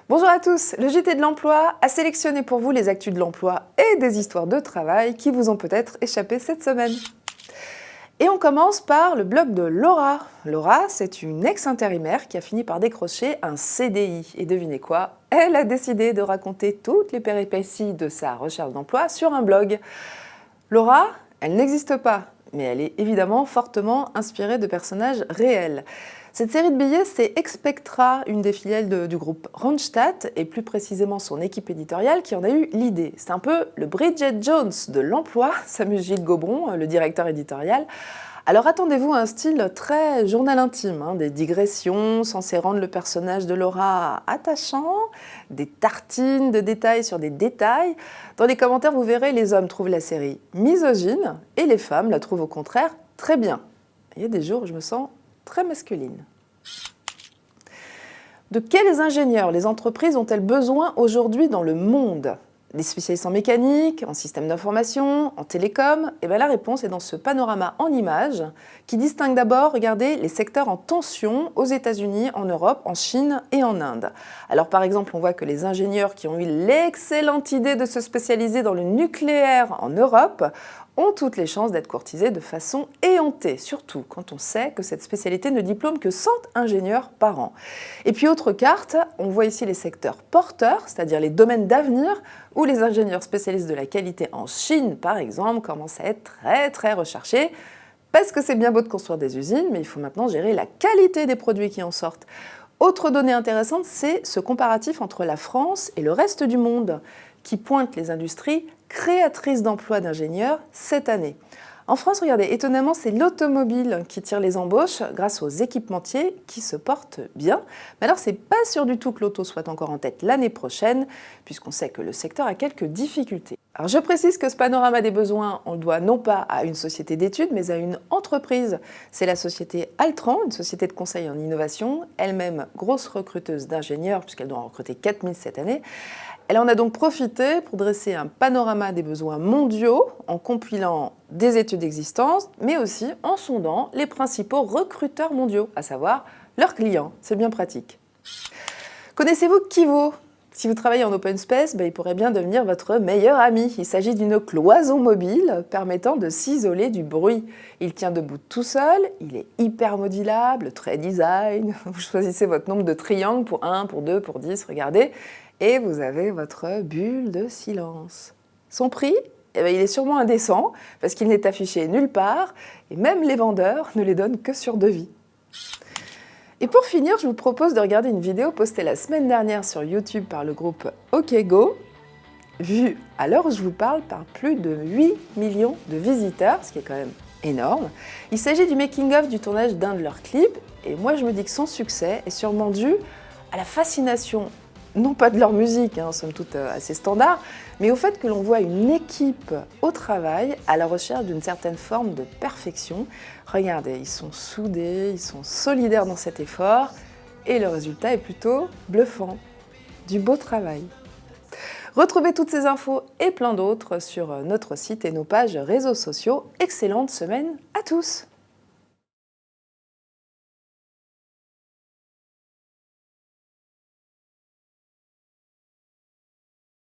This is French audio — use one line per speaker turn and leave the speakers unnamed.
Bonjour à tous, le JT de l'emploi a sélectionné pour vous les actus de l'emploi et des histoires de travail qui vous ont peut-être échappé cette semaine. Et on commence par le blog de Laura. Laura, c'est une ex-intérimaire qui a fini par décrocher un CDI. Et devinez quoi? Elle a décidé de raconter toutes les péripéties de sa recherche d'emploi sur un blog. Laura, elle n'existe pas, mais elle est évidemment fortement inspirée de personnages réels. Cette série de billets, c'est Expectra, une des filiales du groupe Randstad, et plus précisément son équipe éditoriale qui en a eu l'idée. C'est un peu le Bridget Jones de l'emploi, s'amuse Gilles Gobron, le directeur éditorial. Alors attendez-vous à un style très journal intime, des digressions censées rendre le personnage de Laura attachant, des tartines de détails sur des détails. Dans les commentaires, vous verrez, les hommes trouvent la série misogyne et les femmes la trouvent au contraire très bien. Il y a des jours où je me sens très masculine. De quels ingénieurs les entreprises ont-elles besoin aujourd'hui dans le monde ? Des spécialistes en mécanique, en système d'information, en télécom? Et bien la réponse est dans ce panorama en images qui distingue d'abord, regardez, les secteurs en tension aux États-Unis, en Europe, en Chine et en Inde. Alors par exemple, on voit que les ingénieurs qui ont eu l'excellente idée de se spécialiser dans le nucléaire en Europe ont toutes les chances d'être courtisés de façon éhontée, surtout quand on sait que cette spécialité ne diplôme que 100 ingénieurs par an. Et puis autre carte, on voit ici les secteurs porteurs, c'est-à-dire les domaines d'avenir, où les ingénieurs spécialistes de la qualité en Chine, par exemple, commencent à être très recherchés, parce que c'est bien beau de construire des usines, mais il faut maintenant gérer la qualité des produits qui en sortent. Autre donnée intéressante, c'est ce comparatif entre la France et le reste du monde, qui pointe les industries créatrices d'emplois d'ingénieurs cette année. En France, regardez, étonnamment, c'est l'automobile qui tire les embauches grâce aux équipementiers qui se portent bien. Mais alors, c'est pas sûr du tout que l'auto soit encore en tête l'année prochaine, puisqu'on sait que le secteur a quelques difficultés. Alors, je précise que ce panorama des besoins, on le doit non pas à une société d'études, mais à une entreprise. C'est la société Altran, une société de conseil en innovation, elle-même grosse recruteuse d'ingénieurs, puisqu'elle doit en recruter 4000 cette année. Elle en a donc profité pour dresser un panorama des besoins mondiaux en compilant des études existantes, mais aussi en sondant les principaux recruteurs mondiaux, à savoir leurs clients. C'est bien pratique. Connaissez-vous Kivo ? Si vous travaillez en open space, il pourrait bien devenir votre meilleur ami. Il s'agit d'une cloison mobile permettant de s'isoler du bruit. Il tient debout tout seul, il est hyper modulable, très design. Vous choisissez votre nombre de triangles pour 1, pour 2, pour 10, regardez. Et vous avez votre bulle de silence. Son prix ? Il est sûrement indécent, parce qu'il n'est affiché nulle part, et même les vendeurs ne les donnent que sur devis. Et pour finir, je vous propose de regarder une vidéo postée la semaine dernière sur YouTube par le groupe OkGo, vue à l'heure où je vous parle par plus de 8 millions de visiteurs, ce qui est quand même énorme. Il s'agit du making-of du tournage d'un de leurs clips, et moi je me dis que son succès est sûrement dû à la fascination, non pas de leur musique, somme toute assez standard, mais au fait que l'on voit une équipe au travail à la recherche d'une certaine forme de perfection. Regardez, ils sont soudés, ils sont solidaires dans cet effort, et le résultat est plutôt bluffant. Du beau travail. Retrouvez toutes ces infos et plein d'autres sur notre site et nos pages réseaux sociaux. Excellente semaine à tous!